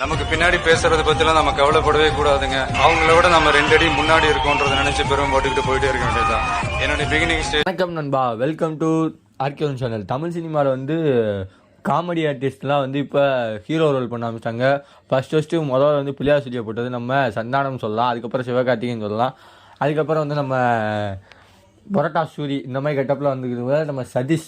நமக்கு பின்னாடி பேசுறதை பத்திலாம் நம்ம கவலைப்படவே கூடாதுங்க. அவங்கள விட நம்ம 2 அடி முன்னாடி இருக்கோன்றதை நினைச்சு பெரும் போட்டுக்கிட்டு போயிட்டே இருக்க வேண்டியதுதான் என்னோட பிகினிங் ஸ்டேஜ். வணக்கம் நண்பா, welcome to RKN channel. Tamil சினிமாவில் வந்து காமெடி ஆர்டிஸ்ட்லாம் வந்து இப்போ ஹீரோ ரோல் பண்ண ஆரம்பிச்சிட்டாங்க. ஃபஸ்ட்டு முதல்ல வந்து பிள்ளையார் சொல்லியை போட்டது நம்ம சந்தானம் சொல்லலாம், அதுக்கப்புறம் சிவகார்த்திகேயன் சொல்லலாம், அதுக்கப்புறம் வந்து நம்ம பரோட்டா சூரி இந்த மாதிரி கெட்டப்பில் வந்துருக்கிறவங்க நம்ம சதீஷ்.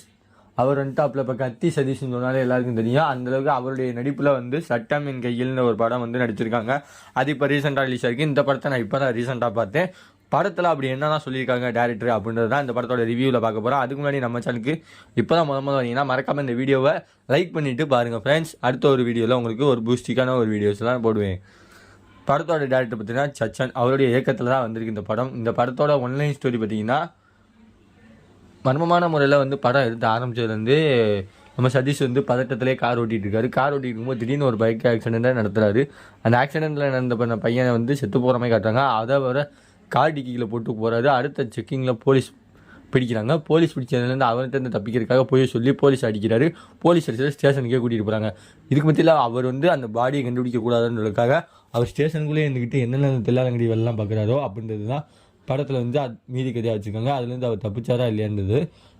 அவர் வந்துட்டு அப்போ இப்போ கத்தி சதீஷ்னு சொன்னாலே எல்லாருக்கும் தெரியும். அந்தளவுக்கு அவருடைய நடிப்பில் வந்து சட்டம் என் கையில்னு ஒரு படம் வந்து நடிச்சிருக்காங்க. அது இப்போ ரீசெண்டாக ரிலீஸ் ஆகிருக்கு. இந்த படத்தை நான் இப்போ தான் ரீசெண்டாக பார்த்தேன். படத்தில் அப்படி என்னதான் சொல்லியிருக்காங்க டேரக்டர் அப்படின்றது தான் இந்த படத்தோட ரிவ்யூவில் பார்க்க போகிறோம். அதுக்கு முன்னாடி நம்ம சேனலுக்கு இப்போ தான் முதல் வரீங்கன்னா மறக்காமல் இந்த வீடியோவை லைக் பண்ணிவிட்டு பாருங்கள் ஃப்ரெண்ட்ஸ். அடுத்த ஒரு வீடியோவில் உங்களுக்கு ஒரு பூஸ்டிக்கான ஒரு வீடியோஸ்லாம் போடுவேன். படத்தோட டேரக்டர் பார்த்தீங்கன்னா சச்சன், அவருடைய இயக்கத்தில் தான் வந்திருக்கு இந்த படம். இந்த படத்தோட ஒன்லைன் ஸ்டோரி பார்த்தீங்கன்னா மர்மமான முறையில் வந்து படம் எடுத்து ஆரம்பிச்சதுலேருந்து நம்ம சதீஷ் வந்து பதட்டத்திலே கார் ஓட்டிகிட்டு இருக்காரு. கார் ஓட்டிகிட்டு இருக்கும்போது திடீர்னு ஒரு பைக் ஆக்சிடெண்ட்டாக நடத்துறாரு. அந்த ஆக்சிடெண்ட்டில் நடந்த பண்ண பையனை வந்து செத்து போகிற மாதிரி காட்டுறாங்க. அதை வர கார் டிக்கியில் போட்டு போகிறாரு. அடுத்த செக்கிங்கில் போலீஸ் பிடிக்கிறாங்க. போலீஸ் பிடிச்சதுலேருந்து அவர்கிட்ட தப்பிக்கிறதுக்காக போய் சொல்லி போலீஸ் அடிக்கிறாரு. போலீஸ் அடிச்சு ஸ்டேஷனுக்கே கூட்டிகிட்டு போகிறாங்க. இதுக்கு மத்தியில் அவர் வந்து அந்த பாடியை கண்டுபிடிக்கக்கூடாதுன்றதுக்காக அவர் ஸ்டேஷனுக்குள்ளே இருந்துக்கிட்டு என்னென்ன தெல்லாலங்கடி வெள்ளம் பார்க்குறாரோ அப்படின்றது தான் படத்தில் வந்து மீதி கதையாக வச்சுருக்காங்க. அதுலேருந்து அவர் தப்பிச்சாரா இல்லையான்றது.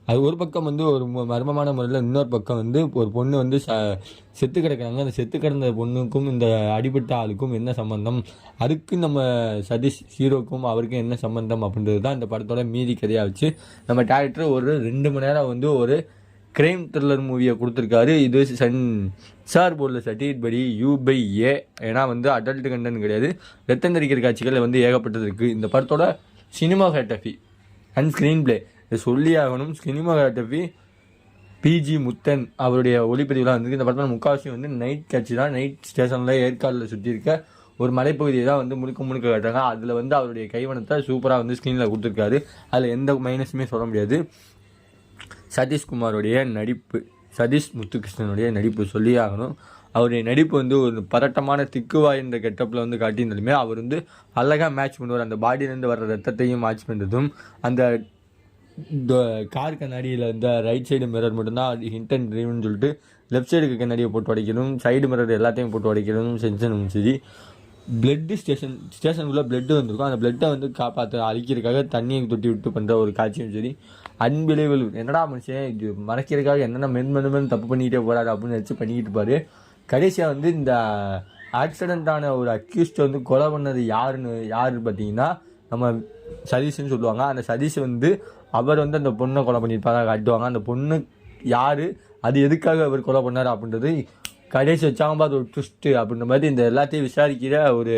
அது ஒரு பக்கம் வந்து ஒரு மர்மமான முறையில், இன்னொரு பக்கம் வந்து ஒரு பொண்ணு வந்து செத்து கிடக்கிறாங்க. அந்த செத்து கிடந்த பொண்ணுக்கும் இந்த அடிபட்ட ஆளுக்கும் என்ன சம்மந்தம், அதுக்கு நம்ம சதீஷ் ஹீரோக்கும் அவருக்கும் என்ன சம்மந்தம் அப்படின்றது தான் இந்த படத்தோட மீதி கதையாக வச்சு நம்ம டேரக்டர் ஒரு 2 மணி நேரம் வந்து ஒரு கிரைம் த்ரில்லர் மூவியை கொடுத்துருக்காரு. இது சென்சார் போர்டில் சர்டிஃபிகேட் படி U/A, ஏன்னா வந்து அடல்ட் கண்டென்ட் கிடையாது. ரத்தம் தெரிக்கிற காட்சிகள் வந்து ஏகப்பட்டது இருக்குது. இந்த படத்தோட சினிமாகிராஃபி அண்ட் ஸ்க்ரீன் பிளே இதை சொல்லி ஆகணும். சினிமாகிராஃபி PG முத்தன் அவருடைய ஒளிப்பதிவுலாம் வந்து இந்த படத்தில் முக்கால்வாசி வந்து நைட் காட்சி தான். நைட் ஸ்டேஷனில் ஏற்காடில் சுற்றி இருக்க ஒரு மலைப்பகுதியை தான் வந்து முழுக்க காட்டுறாங்க. அதில் வந்து அவருடைய கைவனத்தை சூப்பராக வந்து ஸ்க்ரீனில் கொடுத்துருக்காரு. அதில் எந்த மைனஸுமே சொல்ல முடியாது. சதீஷ்குமாரோடைய நடிப்பு, சதீஷ் முத்துகிருஷ்ணனுடைய நடிப்பு சொல்லி ஆகணும். அவருடைய நடிப்பு வந்து ஒரு பதட்டமான திக்குவாய் என்ற கெட்டப்பில் வந்து காட்டியிருந்தாலுமே அவர் வந்து அழகாக மேட்ச் பண்ணுவார். அந்த பாடியிலேருந்து வர்ற ரத்தத்தையும் மேட்ச் பண்ணுறதும், அந்த கார் கண்ணாடியில் இந்த ரைட் சைடு மிரர் மட்டும்தான் ஹிண்ட் அண்ட் ட்ரீவ்னு சொல்லிட்டு லெஃப்ட் சைடுக்கு கண்ணாடியை போட்டு உடைக்கணும், சைடு மிரர் எல்லாத்தையும் போட்டு உடைக்கணும் செஞ்சனும் சரி. பிளட்டு ஸ்டேஷனுக்குள்ளே பிளட்டு வந்திருக்கும். அந்த பிளட்டை வந்து அழிக்கிறதுக்காக தண்ணியை தொட்டி விட்டு பண்ணுற ஒரு காட்சியும் சரி. அன்பிலைவல், என்னடா மனுஷன் இது மறைக்கிறதுக்காக என்னென்ன மென் தப்பு பண்ணிக்கிட்டே போகிறாரு அப்படின்னு நினச்சி பண்ணிக்கிட்டு இருப்பார். கடைசியாக வந்து இந்த ஆக்சிடெண்ட்டான ஒரு அக்யூஸ்ட்டை வந்து கொலை பண்ணது யாரு பார்த்தீங்கன்னா நம்ம சதீஷ்னு சொல்லுவாங்க. அந்த சதீஷ் வந்து அவர் வந்து அந்த பொண்ணை கொலை பண்ணியிருப்பாங்க காட்டுவாங்க. அந்த பொண்ணு யார், அது எதுக்காக அவர் கொலை பண்ணார் அப்படின்றது கடைசி வச்சாங்க பார்த்து ஒரு ட்விஸ்ட்டு அப்படின்ற மாதிரி இந்த எல்லாத்தையும் விசாரிக்கிற ஒரு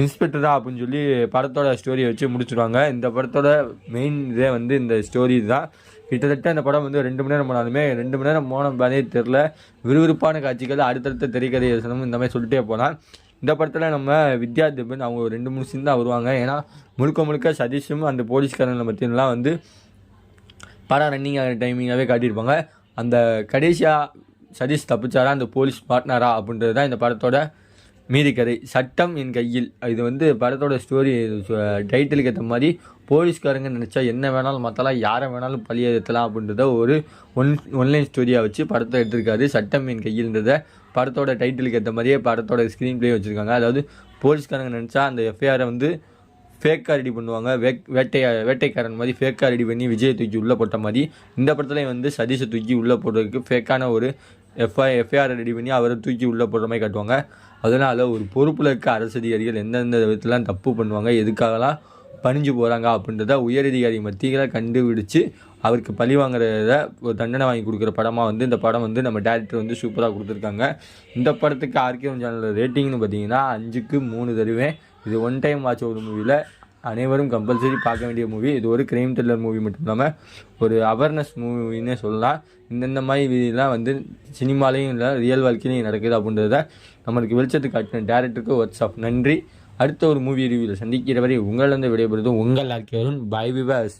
இன்ஸ்பெக்டரா அப்படின்னு சொல்லி படத்தோட ஸ்டோரியை வச்சு முடிச்சுடுவாங்க. இந்த படத்தோட மெயின் இதே வந்து இந்த ஸ்டோரி தான். கிட்டத்தட்ட இந்த படம் வந்து 2 மணி நேரம் போனாலுமே 2 மணி நேரம் போன பானே தெரில. விறுவிறுப்பான காட்சிகள், அடுத்தடுத்த திரைக்கதை யோசனம் இந்த மாதிரி சொல்லிட்டே போனால். இந்த படத்தில் நம்ம வித்யா தேவன் அவங்க 2-3 சீன் தான் வருவாங்க. ஏன்னா முழுக்க சதீஷும் அந்த போலீஸ்காரங்களை பற்றிலாம் வந்து படம் ரன்னிங் ஆகிற டைமிங்காகவே காட்டியிருப்பாங்க. அந்த கடைசியாக சதீஷ் தப்பிச்சாரா, அந்த போலீஸ் பார்ட்னரா அப்படின்றது தான் இந்த படத்தோட மீதி கதை. சட்டம் என் கையில், இது வந்து படத்தோட ஸ்டோரி டைட்டிலுக்கு ஏற்ற மாதிரி போலீஸ்காரங்க நினச்சா என்ன வேணாலும் மாற்றலாம், யாரை வேணாலும் பழியேற்றலாம் அப்படின்றத ஒரு ஒன்லைன் ஸ்டோரியாக வச்சு படத்தை எடுத்திருக்காரு. சட்டம் என் கையில்ன்றதை படத்தோட டைட்டிலுக்கு ஏற்ற மாதிரியே படத்தோட ஸ்க்ரீன் பிளே வச்சுருக்காங்க. அதாவது போலீஸ்காரங்க நினச்சா அந்த எஃப்ஐஆரை வந்து ஃபேக்காக ரெடி பண்ணுவாங்க. வேட்டைக்காரன் மாதிரி ஃபேக்காக ரெடி பண்ணி விஜயை தூக்கி உள்ளே போட்ட மாதிரி இந்த படத்துலேயும் வந்து சதீஷை தூக்கி உள்ளே போடுறதுக்கு ஃபேக்கான ஒரு எஃப்ஐஆரை ரெடி பண்ணி அவரை தூக்கி உள்ளே போடுற மாதிரி காட்டுவாங்க. அதனால் ஒரு பொறுப்பில் இருக்க அரசு அதிகாரிகள் எந்தெந்த விதத்துலாம் தப்பு பண்ணுவாங்க, எதுக்காகலாம் பணிஞ்சு போகிறாங்க அப்படின்றத உயரதிகாரி மத்தியில் கண்டுபிடிச்சு அவருக்கு பழி வாங்குறத ஒரு தண்டனை வாங்கி கொடுக்குற படமாக வந்து இந்த படம் வந்து நம்ம டேரக்டர் வந்து சூப்பராக கொடுத்துருக்காங்க. இந்த படத்துக்கு ஆர்கேஎன் சேனலில் ரேட்டிங்னு பார்த்தீங்கன்னா 5க்கு 3 தருவேன். இது ஒன் டைம் வாட்ச் ஒரு மூவியில் அனைவரும் கம்பல்சரி பார்க்க வேண்டிய மூவி. இது ஒரு கிரைம் த்ரில்லர் மூவி மட்டும் இல்லாமல் ஒரு அவேர்னஸ் மூவின்னே சொல்லலாம். இந்த மாதிரி இதெல்லாம் வந்து சினிமாலையும் இல்லை, ரியல் வாழ்க்கையிலையும் நடக்குது அப்படின்றத நம்மளுக்கு வெளிச்சத்துக்கு காட்டின டேரக்டருக்கு வாட்ஸ்அப் நன்றி. அடுத்த ஒரு மூவி ரிவ்யூவில் சந்திக்கிற வரை உங்களிடம் விடைபெறுவதும் உங்கள் ஆர்கேஎன். By Vilas.